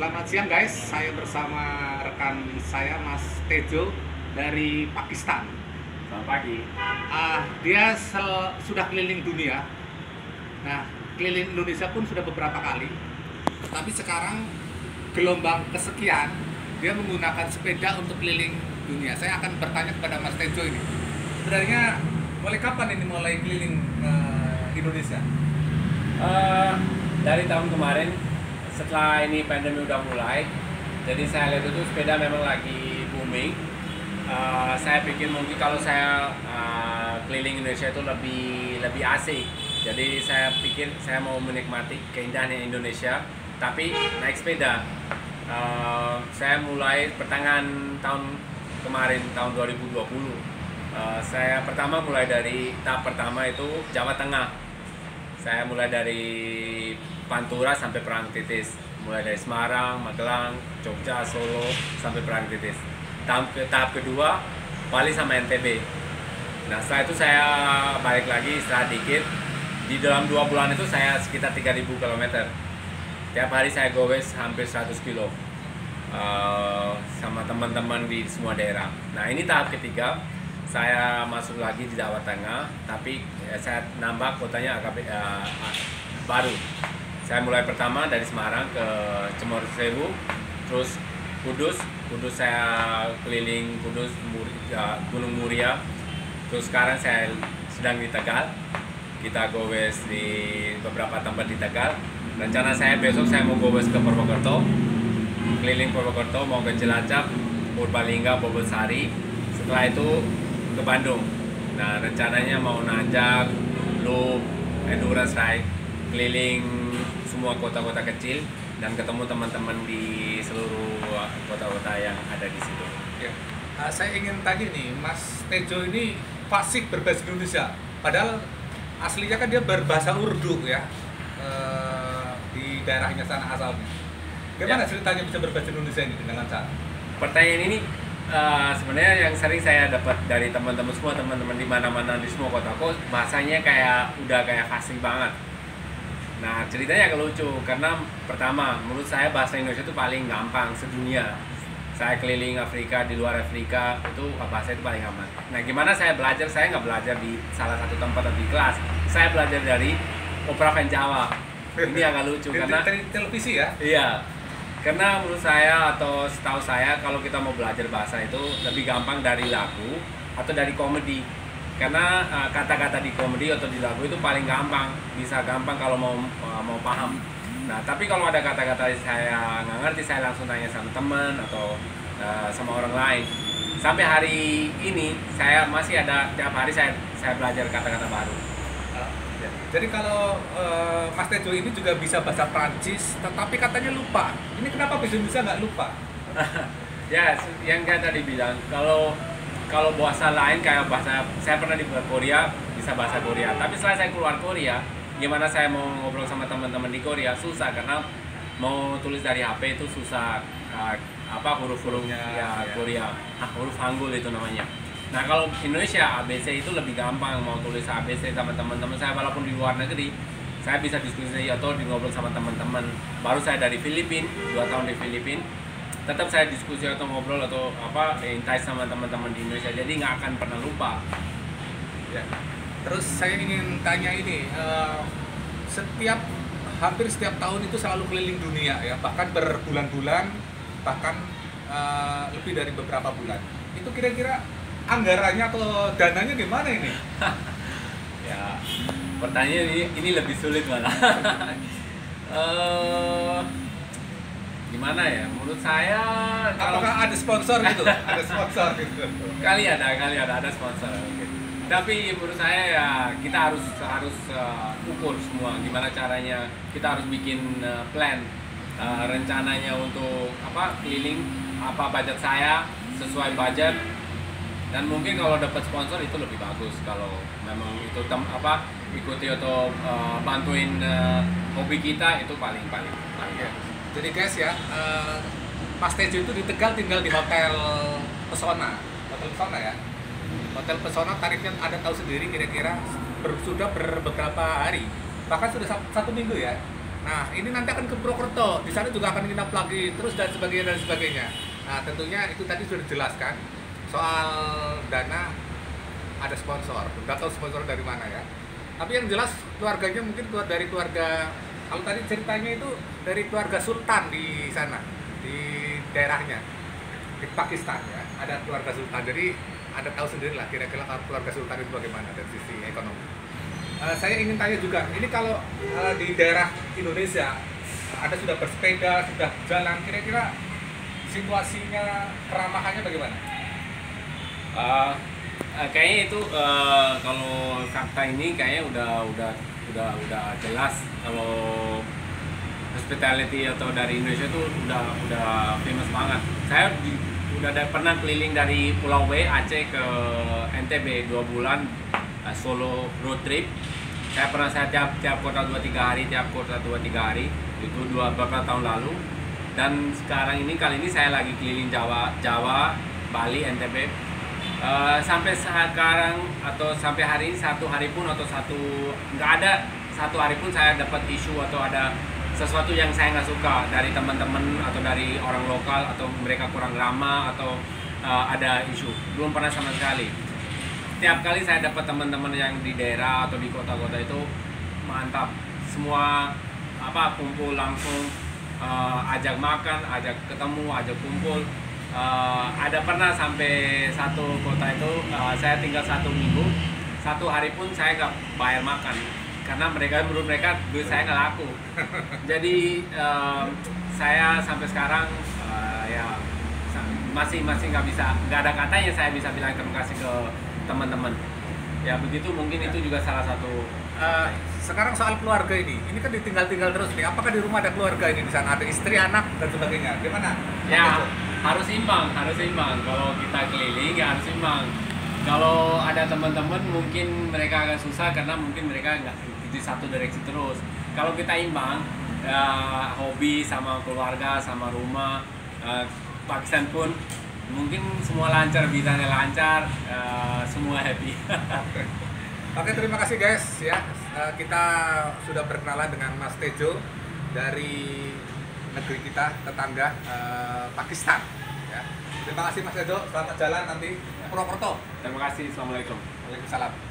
Selamat siang guys, saya bersama rekan saya Mas Tejo dari Pakistan. Selamat pagi. Dia sudah keliling dunia. Nah, keliling Indonesia pun sudah beberapa kali. Tapi sekarang gelombang kesekian dia menggunakan sepeda untuk keliling dunia. Saya akan bertanya kepada Mas Tejo ini. Sebenarnya mulai kapan ini mulai keliling Indonesia? Dari tahun kemarin, setelah ini pandemi udah mulai, jadi saya lihat itu sepeda memang lagi booming. Saya pikir mungkin kalau saya keliling Indonesia itu lebih asik. Jadi saya pikir saya mau menikmati keindahan Indonesia, tapi naik sepeda. Saya mulai pertengahan tahun kemarin, tahun 2020. Saya pertama mulai dari tahap pertama itu Jawa Tengah. Saya mulai dari Pantura sampai Parangtritis, mulai dari Semarang, Magelang, Jogja, Solo sampai Parangtritis. Tahap kedua Bali sama NTB. Nah setelah itu saya balik lagi setelah dikit. Di dalam 2 bulan itu saya sekitar 3.000 km. Tiap hari saya gowes hampir 100 kilo sama teman-teman di semua daerah. Nah ini tahap ketiga. Saya masuk lagi di Jawa Tengah, tapi saya nambah kotanya agak baru. Saya mulai pertama dari Semarang ke Cemorosewu, terus Kudus saya keliling Kudus, Gunung Muria. Terus sekarang saya sedang di Tegal. Kita gowes di beberapa tempat di Tegal. Rencana saya besok saya mau gowes ke Purwokerto, keliling Purwokerto, mau ke Cilacap, Purbalingga, Bobolsari. Setelah itu ke Bandung. Nah rencananya mau nanjak, loop, endurance ride, keliling semua kota-kota kecil dan ketemu teman-teman di seluruh kota-kota yang ada di situ. Ya. Saya ingin tanya nih, Mas Tejo ini fasih berbahasa Indonesia, padahal aslinya kan dia berbahasa Urdu ya, di daerahnya sana asalnya. Gimana ceritanya bisa berbahasa Indonesia ini dengan lancar? Pertanyaan ini sebenarnya yang sering saya dapat dari teman-teman semua, teman-teman di mana-mana di semua kota kok bahasanya udah kayak fasih banget. Nah ceritanya agak lucu karena pertama menurut saya bahasa Indonesia itu paling gampang sedunia. Saya keliling Afrika, di luar Afrika itu bahasa itu paling gampang. Nah gimana saya belajar? Saya nggak belajar di salah satu tempat atau di kelas. Saya belajar dari Opera Van Jawa. Ini agak lucu karena televisi ya? Iya. Karena menurut saya atau setahu saya kalau kita mau belajar bahasa itu lebih gampang dari lagu atau dari komedi. Karena kata-kata di komedi atau di lagu itu paling gampang, bisa gampang kalau mau paham. Nah, tapi kalau ada kata-kata saya nggak ngerti, saya langsung tanya sama teman atau sama orang lain. Sampai hari ini saya masih ada tiap hari saya belajar kata-kata baru. Jadi kalau Mas Tejo ini juga bisa bahasa Prancis, tetapi katanya lupa. Ini kenapa bisa nggak lupa? Ya, yang kayak tadi bilang, kalau bahasa lain kayak bahasa, saya pernah di Korea, bisa bahasa Korea. Tapi setelah saya keluar Korea, gimana saya mau ngobrol sama teman-teman di Korea susah karena mau tulis dari HP itu susah. Huruf-hurufnya Korea, huruf Hangul itu namanya. Nah kalau Indonesia ABC itu lebih gampang, mau tulis ABC sama teman-teman saya walaupun di luar negeri saya bisa diskusi atau ngobrol sama teman-teman. Baru saya dari Filipina, 2 tahun di Filipina, tetap saya diskusi atau ngobrol atau intai sama teman-teman di Indonesia, jadi nggak akan pernah lupa. Ya. Terus saya ingin tanya ini, hampir setiap tahun itu selalu keliling dunia ya, bahkan berbulan-bulan, bahkan lebih dari beberapa bulan. Itu kira-kira anggarannya atau dananya gimana ini? Ya, pertanyaan ini lebih sulit malah. Gimana ya? Menurut saya apakah ada sponsor gitu? Ada sponsor gitu. Kali ada sponsor. Tapi menurut saya ya kita harus ukur semua gimana caranya. Kita harus bikin plan rencananya untuk keliling, budget saya sesuai budget. Dan mungkin kalau dapat sponsor itu lebih bagus kalau memang itu ikuti atau bantuin hobi kita itu paling. Ya. Jadi guys ya, Mas Tejo itu di Tegal tinggal di Hotel Pesona ya. Hotel Pesona tarifnya Anda tahu sendiri kira-kira sudah beberapa hari, bahkan sudah 1 minggu ya. Nah, ini nanti akan ke Purwokerto. Di sana juga akan nginap lagi terus dan sebagainya dan sebagainya. Nah, tentunya itu tadi sudah dijelaskan soal dana ada sponsor. Nggak tahu sponsor dari mana ya. Tapi yang jelas keluarganya mungkin dari keluarga, kalau tadi ceritanya itu dari keluarga sultan di sana, di daerahnya, di Pakistan ya. Ada keluarga sultan. Jadi Anda tahu sendiri lah kira-kira keluarga sultan itu bagaimana dari sisi ekonomi. Saya ingin tanya juga, ini kalau di daerah Indonesia Anda sudah bersepeda, sudah jalan, kira-kira situasinya keramahannya bagaimana? Kayaknya itu kalau fakta ini kayaknya udah jelas kalau hospitality atau dari Indonesia itu udah famous banget. Saya pernah keliling dari Pulau W Aceh ke NTB 2 bulan solo road trip. Saya tiap kota 2-3 hari, itu beberapa tahun lalu. Dan kali ini saya lagi keliling Jawa, Bali, NTB. Sampai sekarang atau sampai hari ini nggak ada satu hari pun saya dapat isu atau ada sesuatu yang saya nggak suka dari teman-teman atau dari orang lokal atau mereka kurang ramah atau ada isu, belum pernah sama sekali. Setiap kali saya dapat teman-teman yang di daerah atau di kota-kota itu mantap, semua kumpul langsung, ajak makan, ajak ketemu, ajak kumpul. Ada pernah sampai satu kota itu saya tinggal 1 minggu, 1 hari pun saya nggak bayar makan karena menurut mereka duit saya nggak laku. Jadi saya sampai sekarang ya masih nggak ada kata yang saya bisa bilang terima kasih ke teman-teman. Ya begitu, mungkin itu juga salah satu. Sekarang soal keluarga ini kan ditinggal terus nih. Apakah di rumah ada keluarga ini, di sana ada istri, anak dan sebagainya? Gimana? Ya harus imbang. Kalau kita keliling ya harus imbang. Kalau ada teman-teman mungkin mereka agak susah karena mungkin mereka nggak di satu direksi terus. Kalau kita imbang, hobi sama keluarga sama rumah, Pakistan pun mungkin semua lancar, bisanya lancar, semua happy. Oke, terima kasih guys ya. Kita sudah berkenalan dengan Mas Tejo dari negeri kita tetangga Pakistan ya. Terima kasih Mas Tejo, selamat jalan nanti Purwokerto. Terima kasih, assalamualaikum. Waalaikumsalam.